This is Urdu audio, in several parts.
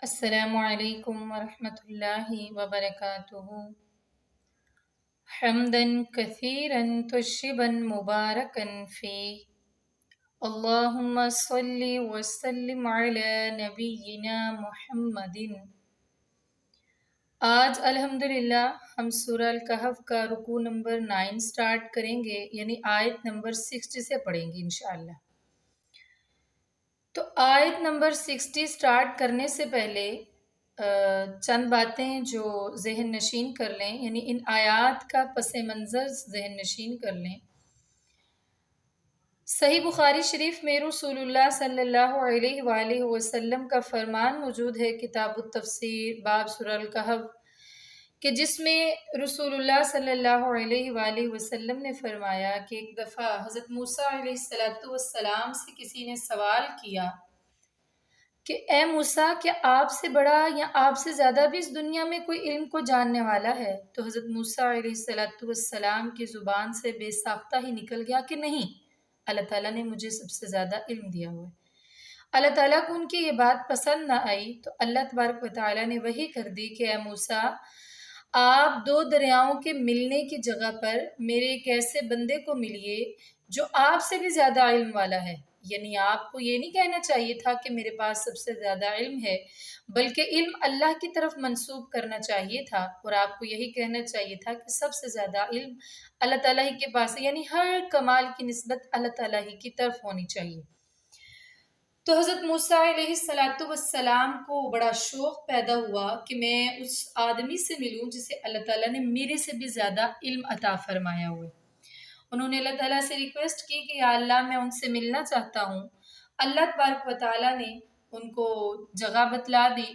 السلام علیکم ورحمۃ اللہ وبرکاتہ۔ حمدا کثیرا طیبا مبارکا فیہ، اللہم صلی وسلم علی نبینا محمد۔ آج الحمدللہ ہم سورہ الکہف کا رکوع نمبر 9 سٹارٹ کریں گے، یعنی آیت نمبر 60 سے پڑھیں گے انشاءاللہ۔ تو آیت نمبر 60 سٹارٹ کرنے سے پہلے چند باتیں جو ذہن نشین کر لیں، یعنی ان آیات کا پس منظر ذہن نشین کر لیں۔ صحیح بخاری شریف میں رسول اللہ صلی اللہ علیہ وآلہ وسلم کا فرمان موجود ہے، کتاب التفسیر باب سورہ الکہف، کہ جس میں رسول اللہ صلی اللہ علیہ وآلہ وسلم نے فرمایا کہ ایک دفعہ حضرت موسیٰ علیہ السلام سے کسی نے سوال کیا کہ اے موسیٰ، کیا آپ سے بڑا یا آپ سے زیادہ بھی اس دنیا میں کوئی علم کو جاننے والا ہے؟ تو حضرت موسیٰ علیہ السلام کی زبان سے بے ساختہ ہی نکل گیا کہ نہیں، اللہ تعالیٰ نے مجھے سب سے زیادہ علم دیا ہوا ہے۔ اللہ تعالیٰ کو ان کی یہ بات پسند نہ آئی تو اللہ تبارک و تعالیٰ نے وحی کر دی کہ اے موسیٰ، آپ دو دریاؤں کے ملنے کی جگہ پر میرے ایک ایسے بندے کو ملیے جو آپ سے بھی زیادہ علم والا ہے۔ یعنی آپ کو یہ نہیں کہنا چاہیے تھا کہ میرے پاس سب سے زیادہ علم ہے، بلکہ علم اللہ کی طرف منسوب کرنا چاہیے تھا، اور آپ کو یہی کہنا چاہیے تھا کہ سب سے زیادہ علم اللہ تعالیٰ ہی کے پاس ہے، یعنی ہر کمال کی نسبت اللہ تعالیٰ ہی کی طرف ہونی چاہیے۔ تو حضرت موسیٰ علیہ السلام کو بڑا شوق پیدا ہوا کہ میں اس آدمی سے ملوں جسے اللہ تعالیٰ نے میرے سے بھی زیادہ علم عطا فرمایا ہوئے۔ انہوں نے اللہ تعالیٰ سے ریکویسٹ کی کہ یا اللہ، میں ان سے ملنا چاہتا ہوں۔ اللہ تبارک و تعالیٰ نے ان کو جگہ بتلا دی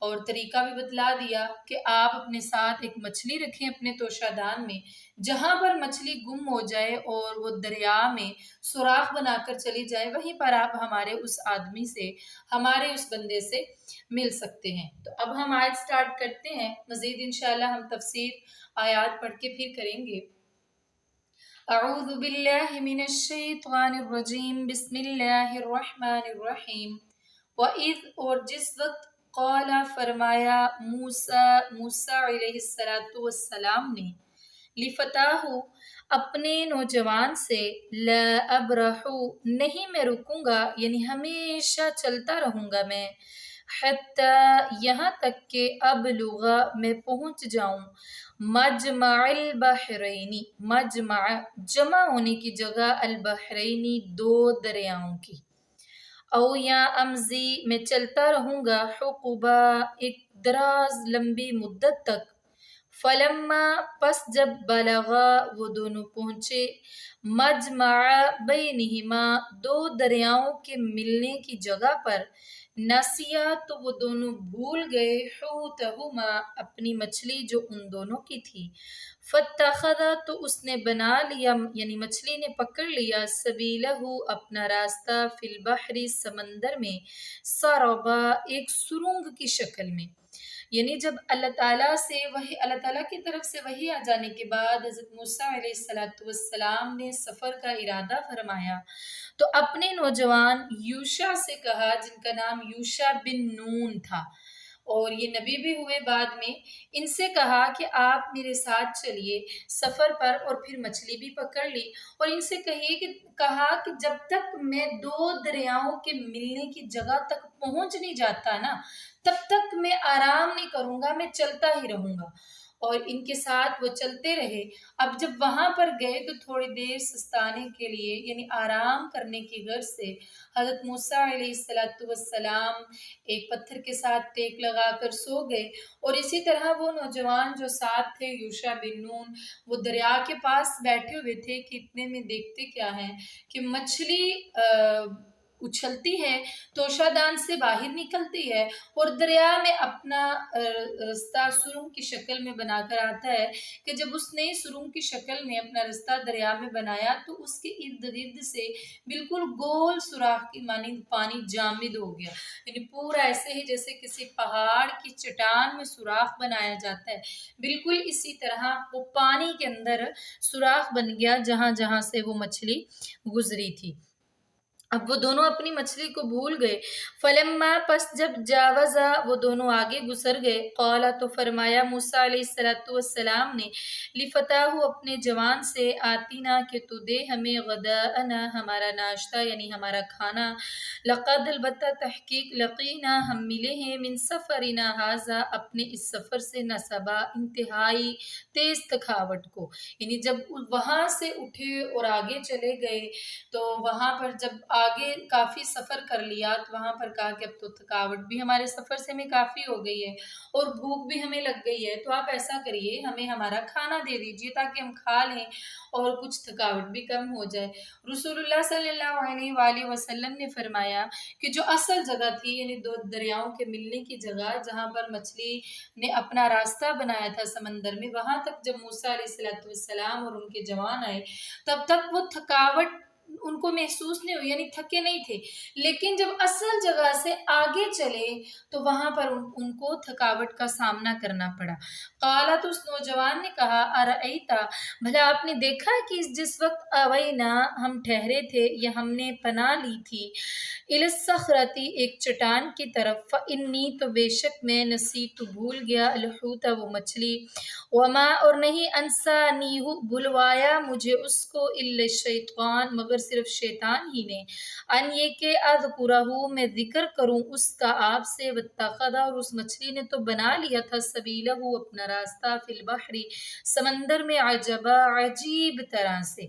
اور طریقہ بھی بتلا دیا کہ آپ اپنے ساتھ ایک مچھلی رکھیں اپنے توشہ دان میں، جہاں پر مچھلی گم ہو جائے اور وہ دریا میں سوراخ بنا کر چلی جائے، وہیں پر آپ ہمارے اس آدمی سے، ہمارے اس بندے سے مل سکتے ہیں۔ تو اب ہم آیت سٹارٹ کرتے ہیں، مزید انشاءاللہ ہم تفسیر آیات پڑھ کے پھر کریں گے۔ اعوذ باللہ من الشیطان الرجیم، بسم اللہ الرحمن الرحیم۔ وَإِذْ، اور جس وقت، قال فرمایا، موسیٰ علیہ السلام نے، لفتاہ، اپنے نوجوان سے، لا ابرح، نہیں میں رکوں گا، یعنی ہمیشہ چلتا رہوں گا میں، حتی، یہاں تک کہ ابلغ، میں پہنچ جاؤں، مجمع البحرینی، مجمع جمع ہونے کی جگہ، البحرینی دو دریاؤں کی، او یا امزی، میں چلتا رہوں گا، حقبا، ایک دراز لمبی مدت تک، فلما، پس جب، بلغا، وہ دونوں پہنچے، مجمع بینہما، دو دریاؤں کے ملنے کی جگہ پر، نسیا، تو وہ دونوں بھول گئے، حوتہما، اپنی مچھلی جو ان دونوں کی تھی، فاتخذ، تو اس نے بنا لیا، یعنی مچھلی نے پکڑ لیا، سبیلہ، اپنا راستہ، فی البحر، سمندر میں، سربا، ایک سرنگ کی شکل میں۔ یعنی جب اللہ تعالیٰ سے وحی، اللہ تعالیٰ کی طرف سے وحی آ جانے کے بعد حضرت موسیٰ علیہ السلام نے سفر کا ارادہ فرمایا تو اپنے نوجوان یوشع سے کہا، جن کا نام یوشع بن نون تھا اور یہ نبی بھی ہوئے بعد میں، ان سے کہا کہ آپ میرے ساتھ چلیے سفر پر، اور پھر مچھلی بھی پکڑ لی، اور ان سے کہا کہ جب تک میں دو دریاؤں کے ملنے کی جگہ تک پہنچ نہیں جاتا نا، تب تک میں آرام نہیں کروں گا، میں چلتا ہی رہوں گا۔ اور ان کے ساتھ وہ چلتے رہے۔ اب جب وہاں پر گئے تو تھوڑی دیر سستانے کے لیے، یعنی آرام کرنے کی غرض سے، حضرت موسیٰ علیہ السلام ایک پتھر کے ساتھ ٹیک لگا کر سو گئے، اور اسی طرح وہ نوجوان جو ساتھ تھے یوشع بن نون، وہ دریا کے پاس بیٹھے ہوئے تھے کہ اتنے میں دیکھتے کیا ہیں کہ مچھلی اچھلتی ہے، توشہ دان سے باہر نکلتی ہے، اور دریا میں اپنا رستہ سرنگ کی شکل میں بنا کر آتا ہے کہ جب اس نے سرنگ کی شکل میں اپنا رستہ دریا میں بنایا تو اس کے ارد گرد سے بالکل گول سوراخ کی مانند پانی جامد ہو گیا، یعنی پورا ایسے ہی جیسے کسی پہاڑ کی چٹان میں سوراخ بنایا جاتا ہے، بالکل اسی طرح وہ پانی کے اندر سوراخ بن گیا جہاں جہاں سے وہ مچھلی گزری تھی۔ اب وہ دونوں اپنی مچھلی کو بھول گئے. فلما پس جب جاوزا وہ دونوں آگے گزر گئے. قالا تو فرمایا موسیٰ علیہ السلام نے لفتاہ اپنے جوان سے آتینا کہ تو دے ہمیں غداءنا ہمارا ناشتہ یعنی ہمارا کھانا. لقد البتہ تحقیق لقینا ہم ملے ہیں من سفرنا ھذا اپنے اس سفر سے نصبا انتہائی تیز تھکاوٹ کو. یعنی جب وہاں سے اٹھے اور آگے چلے گئے تو وہاں پر جب آگے کافی سفر کر لیا تو وہاں پر کہا کہ اب تو تھکاوٹ بھی ہمارے سفر سے ہمیں کافی ہو گئی ہے اور بھوک بھی ہمیں لگ گئی ہے، تو آپ ایسا کریے ہمیں ہمارا کھانا دے دیجیے تاکہ ہم کھا لیں اور کچھ تھکاوٹ بھی کم ہو جائے. رسول اللہ صلی اللہ علیہ وآلہ وسلم نے فرمایا کہ جو اصل جگہ تھی یعنی دو دریاؤں کے ملنے کی جگہ جہاں پر مچھلی نے اپنا راستہ بنایا تھا سمندر میں، وہاں تک جب موسیٰ علیہ السلام اور ان کے جوان آئے تب تک وہ تھکاوٹ ان کو محسوس نہیں ہوئی، یعنی تھکے نہیں تھے. لیکن جب اصل جگہ سے آگے چلے تو وہاں پر ان کو تھکاوٹ کا سامنا کرنا پڑا. قالا تو اس نوجوان نے کہا ارأیتا بھلا آپ نے دیکھا کہ جس وقت اوینا ہم ٹھہرے تھے یا ہم نے پناہ لی تھی الی الصخرۃ ایک چٹان کی طرف، فانی تو بے شک میں نسیت بھول گیا الحوت وہ مچھلی، وما اور نہیں انسانیہ بھلوایا مجھے اس کو الا الشیطان مگر صرف شیطان ہی نے، ان یہ کہ اذکرہ میں ذکر کروں اس کا آپ سے، واتخذ اور اس مچھلی نے تو بنا لیا تھا سبیلہ اپنا راستہ فی البحر سمندر میں عجبا عجیب طرح سے.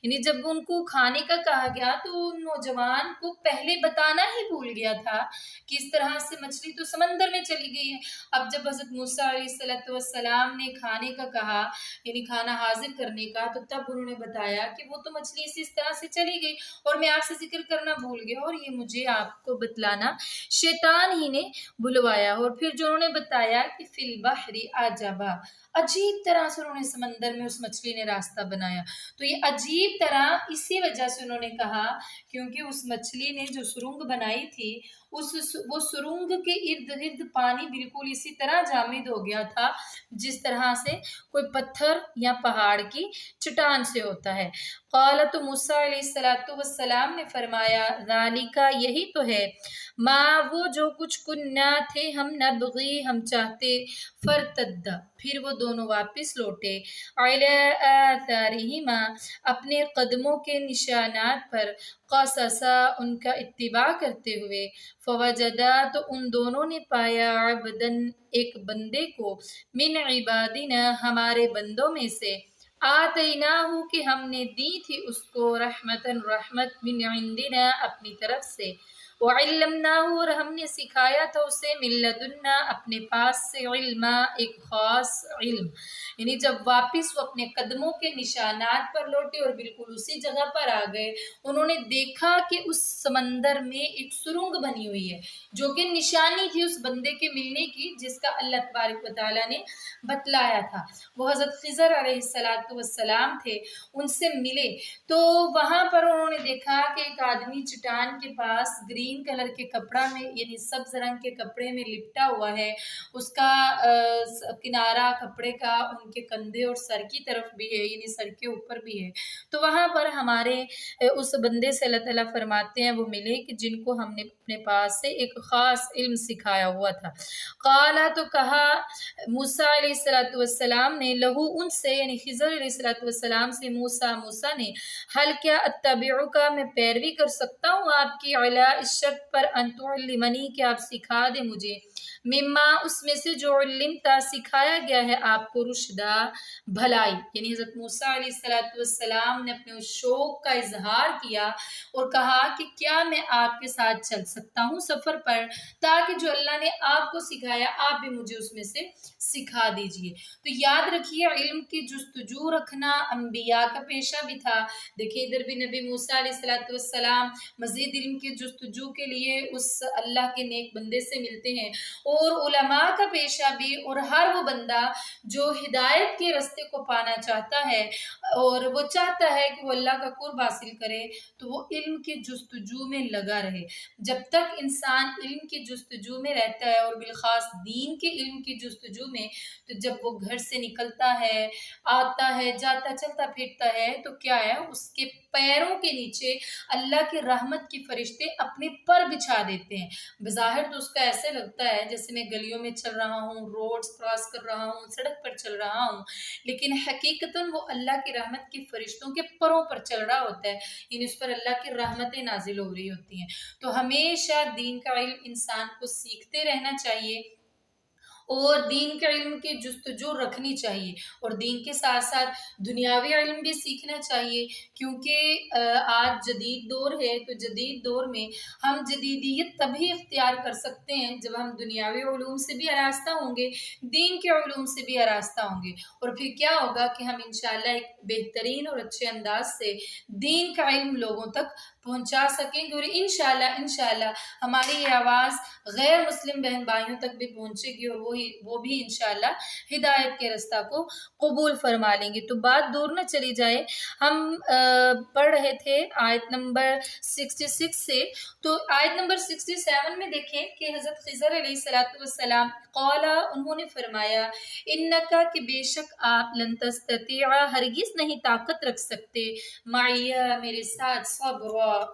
یعنی جب ان کو کھانے کا کہا گیا تو ان نوجوان کو پہلے بتانا ہی بھول گیا تھا کہ اس طرح سے مچھلی تو سمندر میں چلی گئی ہے. اب جب حضرت موسیٰ علیہ السلام نے کھانے کا کہا یعنی کھانا حاضر کرنے کا تو تب انہوں نے بتایا کہ وہ تو مچھلی اس طرح سے چلی گئی اور میں آپ سے ذکر کرنا بھول گیا اور یہ مجھے آپ کو بتلانا شیطان ہی نے بلوایا. اور پھر جو انہوں نے بتایا کہ فی البحر عجبا عجیب طرح سے انہوں نے سمندر میں اس مچھلی نے راستہ بنایا. تو یہ عجیب طرح اسی وجہ سے انہوں نے کہا کیونکہ اس مچھلی نے جو سرنگ بنائی تھی وہ سرنگ کے ارد گرد پانی بالکل اسی طرح جامد ہو گیا تھا جس طرح سے کوئی پتھر یا پہاڑ کی چٹان سے ہوتا ہے. قالت موسیٰ علیہ السلام نے فرمایا ذالک یہی تو ہے ما وہ جو کچھ کننا تھے ہم نبغی ہم چاہتے، فرتدا پھر وہ دونوں واپس لوٹے، علی آثارہما اپنے قدموں کے نشانات پر، قصصا ان کا اتباع کرتے ہوئے، فوجدا تو ان دونوں نے پایا عبدن ایک بندے کو، من عبادنا ہمارے بندوں میں سے، آتیناہ کہ ہم نے دی تھی اس کو رحمتن رحمت من عندنا اپنی طرف سے، وعلمناہ اور ہم نے سکھایا تھا اسے من لدنا اپنے پاس سے، علما ایک خاص علم. یعنی جب واپس وہ اپنے قدموں کے نشانات پر لوٹے اور بالکل اسی جگہ پر آ گئے، انہوں نے دیکھا کہ اس سمندر میں ایک سرنگ بنی ہوئی ہے جو کہ نشانی تھی اس بندے کے ملنے کی جس کا اللہ تبارک و تعالیٰ نے بتلایا تھا. وہ حضرت خضر علیہ السلام تھے، ان سے ملے تو وہاں پر انہوں نے دیکھا کہ ایک آدمی چٹان کے پاس گرین کلر کے کپڑا میں یعنی سبز رنگ کے کپڑے میں لپٹا ہوا ہے، اس کا کنارہ کپڑے کا ان کے کندھے اور سر کی طرف بھی ہے یعنی سر کے اوپر بھی ہے. تو وہاں پر ہمارے اس بندے سے اللہ تعالیٰ فرماتے ہیں وہ ملے کہ جن کو ہم نے اپنے پاس سے ایک خاص علم سکھایا ہوا تھا. قالا تو کہا موسیٰ علیہ السلام نے لہو ان سے یعنی خضر علیہ السلام سے موسیٰ نے حل کیا اتبعک میں پیروی کر سکتا ہوں آپ کی علی اس شرط پر ان تعلمنی کہ آپ سکھا دے مجھے مما اس میں سے جو علمتا سکھایا گیا ہے آپ کو رشدہ بھلائی. یعنی حضرت موسیٰ علیہ السلام نے اپنے اس شوق کا اظہار کیا اور کہا کہ کیا میں آپ کے ساتھ چل سکتا ہوں سفر پر تاکہ جو اللہ نے آپ کو سکھایا آپ بھی مجھے اس میں سے سکھا دیجئے. تو یاد رکھیے علم کی جستجو رکھنا انبیاء کا پیشہ بھی تھا. دیکھیں ادھر بھی نبی موسیٰ علیہ السلام مزید علم کی جستجو کے لیے اس اللہ کے نیک بندے سے ملتے ہیں اور علماء کا پیشہ بھی، اور ہر وہ بندہ جو ہدایت کے راستے کو پانا چاہتا ہے اور وہ چاہتا ہے کہ وہ اللہ کا قرب حاصل کرے، تو وہ علم کی جستجو میں لگا رہے۔ جب تک انسان علم کی جستجو میں رہتا ہے، اور بالخاص دین کے علم کی جستجو میں، تو جب وہ گھر سے نکلتا ہے، آتا ہے، جاتا، چلتا پھرتا ہے، تو کیا ہے، اس کے پیروں کے نیچے اللہ کی رحمت کی فرشتے اپنے پر بچھا دیتے ہیں۔ بظاہر تو اس کا ایسے لگتا ہے جیسے میں گلیوں میں چل رہا ہوں، روڈز کراس کر رہا ہوں، سڑک پر چل رہا ہوں، لیکن حقیقتاً وہ اللہ کی رحمت کی فرشتوں کے پروں پر چل رہا ہوتا ہے، یعنی اس پر اللہ کی رحمتیں نازل ہو رہی ہوتی ہیں۔ تو ہمیشہ دین کا علم انسان کو سیکھتے رہنا چاہیے، اور دین کے علم کی جستجو رکھنی چاہیے، اور دین کے ساتھ ساتھ دنیاوی علم بھی سیکھنا چاہیے، کیونکہ آج جدید دور ہے، تو جدید دور میں ہم جدیدیت تبھی اختیار کر سکتے ہیں جب ہم دنیاوی علوم سے بھی آراستہ ہوں گے، دین کے علوم سے بھی آراستہ ہوں گے، اور پھر کیا ہوگا کہ ہم انشاءاللہ ایک بہترین اور اچھے انداز سے دین کا علم لوگوں تک پہنچا سکیں گے، اور انشاءاللہ ہماری یہ آواز غیر مسلم بہن بھائیوں تک بھی پہنچے گی، اور وہ بھی انشاءاللہ ہدایت کے راستہ کو قبول فرما لیں گے۔ تو بات دور نہ چلی جائے، ہم پڑھ رہے تھے آیت نمبر 66 سے، تو آیت نمبر 67 میں دیکھیں کہ حضرت خضر علیہ السلام قال، انہوں نے فرمایا، انکا، کہ بے شک آپ، لن تستطیع، ہرگز نہیں طاقت رکھ سکتے، معیہ، میرے ساتھ،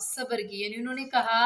صبر کی، یعنی انہوں نے کہا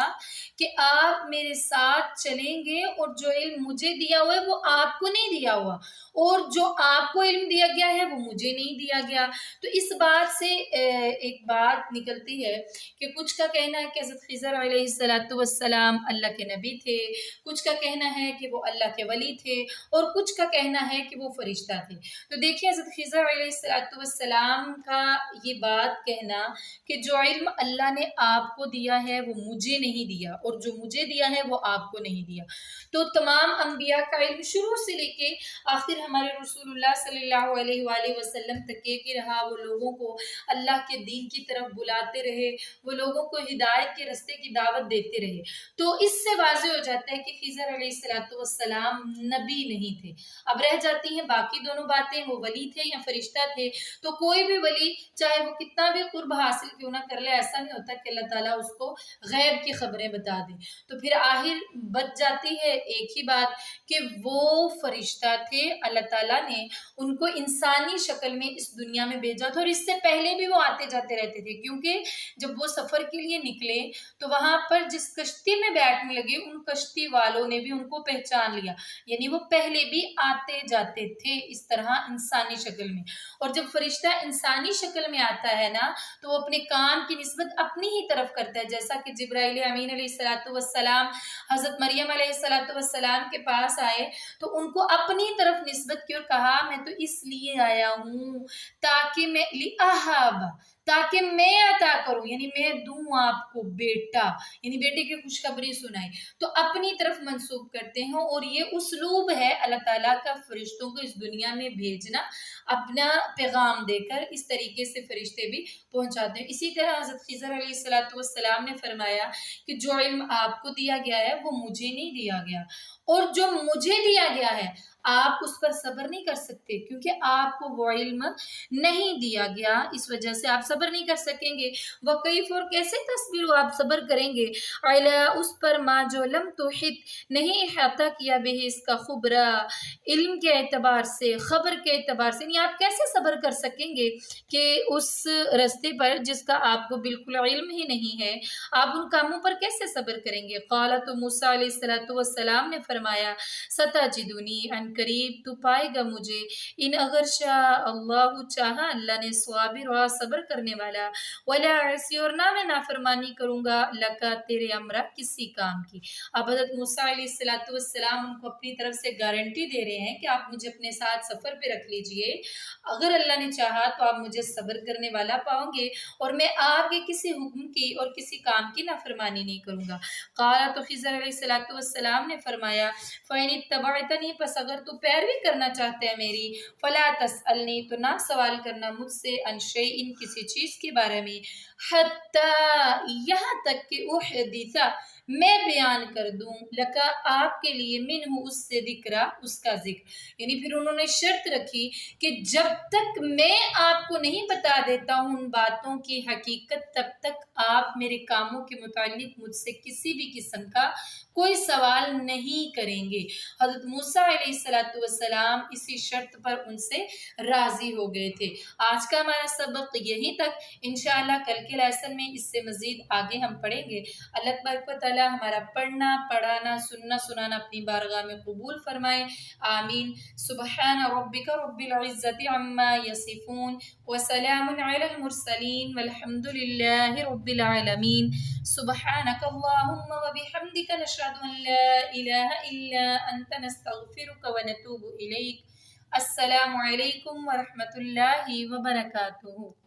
کہ آپ میرے ساتھ چلیں گے، اور جو علم مجھے دیا ہوا ہے وہ آپ کو نہیں دیا ہوا، اور جو آپ کو علم دیا گیا ہے وہ مجھے نہیں دیا گیا۔ تو اس بات سے ایک بات نکلتی ہے کہ کچھ کا کہنا ہے کہ حضرت خضر علیہ السلام اللہ کے نبی تھے، کچھ کا کہنا ہے کہ وہ اللہ کے ولی تھے، اور کچھ کا کہنا ہے کہ وہ فرشتہ تھے۔ تو دیکھیں حضرت خضر علیہ السلام کا یہ بات کہنا کہ جو علم اللہ نے آپ کو دیا ہے وہ مجھے نہیں دیا، اور جو مجھے دیا ہے وہ آپ کو نہیں دیا۔ تو تمام انبیاء کا علم شروع سے لے کے آخر ہمارے رسول اللہ صلی اللہ علیہ وآلہ وسلم تک یہ رہا، وہ لوگوں کو اللہ کے دین کی طرف بلاتے رہے، وہ لوگوں کو ہدایت کے راستے کی دعوت دیتے رہے۔ تو اس سے واضح ہو جاتا ہے کہ خضر علیہ السلام نبی نہیں تھے۔ اب رہ جاتی ہیں باقی دونوں باتیں، وہ ولی تھے یا فرشتہ تھے۔ تو کوئی بھی ولی چاہے وہ کتنا بھی قرب حاصل کیوں نہ کر لے، ایسا نہیں ہوتا کہ اللہ تعالیٰ اس کو غیب کی خبریں بتا دے۔ تو پھر آخر بچ جاتی ہے ایک ہی بات کہ وہ فرشتہ تھے، اللہ تعالیٰ نے ان کو انسانی شکل میں اس دنیا میں بھیجا تھا، اور اس سے پہلے بھی وہ آتے جاتے رہتے تھے، کیونکہ جب وہ سفر کے لیے نکلے تو وہاں پر جس کشتی میں بیٹھنے لگے، ان کشتی والوں نے بھی ان کو پہچان لیا، یعنی وہ پہلے بھی آتے جاتے تھے اس طرح انسانی شکل میں۔ اور جب فرشتہ انسانی شکل میں آتا ہے نا، تو وہ اپنے کام کی نسبت اپنی ہی طرف کرتا ہے، جیسا کہ جبرائیل امین علیہ السلام حضرت مریم علیہ السلام کے پاس آئے تو ان کو اپنی طرف نسبت کی اور کہا، میں تو اس لیے آیا ہوں تاکہ تاکہ میں عطا کروں، یعنی میں دوں آپ کو بیٹا، یعنی بیٹے کی خوشخبری سنائی، تو اپنی طرف منسوب کرتے ہیں۔ اور یہ اسلوب ہے اللہ تعالیٰ کا فرشتوں کو اس دنیا میں بھیجنا، اپنا پیغام دے کر اس طریقے سے فرشتے بھی پہنچاتے ہیں۔ اسی طرح حضرت خضر علیہ السلام نے فرمایا کہ جو علم آپ کو دیا گیا ہے وہ مجھے نہیں دیا گیا، اور جو مجھے دیا گیا ہے آپ اس پر صبر نہیں کر سکتے، کیونکہ آپ کو وہ علم نہیں دیا گیا، اس وجہ سے آپ صبر نہیں کر سکیں گے۔ وَكَيْفَ، اور کیسے تصبر آپ صبر کریں گے، عَلَىٰ، اس پر، ما، جو لم تحط، نہیں احاطہ کیا، بہ، اس کا، خبرا، علم کے اعتبار سے، خبر کے اعتبار سے، یعنی آپ کیسے صبر کر سکیں گے کہ اس راستے پر جس کا آپ کو بالکل علم ہی نہیں ہے، آپ ان کاموں پر کیسے صبر کریں گے۔ قال، تو موسیٰ علیہ السلام نے فرمایا، ستجدنی، ان قریب تو پائے گا مجھے، ان اگر شاء اللہ، چاہا اللہ نے، صابر، صبر کرنے والا، ولا عصی، اور نہ میں نافرمانی کروں گا، لکا، تیرے، امرا، کسی کام کی۔ اب حضرت موسیٰ علیہ السلام ان کو اپنی طرف سے گارنٹی دے رہے ہیں کہ آپ مجھے اپنے ساتھ سفر پہ رکھ لیجئے، اگر اللہ نے چاہا تو آپ مجھے صبر کرنے والا پاؤں گے، اور میں آپ کے کسی حکم کی اور کسی کام کی نافرمانی نہیں کروں گا۔ قال، تو خضر علیہ السلام نے فرمایا، فَإِنِ اتَّبَعْتَنِي، پس اگر تو پیروی کرنا چاہتے ہیں میری، فَلَا تَسْأَلْنِي، تو نہ سوال کرنا مجھ سے، عن شَيْءٍ، کسی چیز کے بارے میں، حَتَّى، یہاں تک کہ، احدث، میں بیان کر دوں، لکا آپ کے لیے، منہ اس سے ذکرہ، اس کا ذکر. یعنی پھر انہوں نے شرط رکھی کہ جب تک میں آپ کو نہیں بتا دیتا ہوں ان باتوں کی حقیقت، تب تک آپ میرے کاموں کے متعلق مجھ سے کسی بھی قسم کا کوئی سوال نہیں کریں گے. حضرت موسیٰ علیہ السلام اسی شرط پر ان سے راضی ہو گئے تھے. آج کا ہمارا سبق یہیں تک، انشاءاللہ کل کے لیسن میں اس سے مزید آگے ہم پڑھیں گے. اللہ تبارک و تعالی ہمارا پڑھنا، پڑھانا، سننا، سنانا اپنی بارگاہ میں قبول فرمائے. آمین. سبحان ربک رب العزت عما یصفون وسلام علی المرسلین والحمد للہ رب العالمین. سبحانک اللہم وبحمدک، نشہد ان لا الہ الا انت، نستغفرک ونتوب الیک. السلام علیکم ورحمۃ اللہ وبرکاتہ.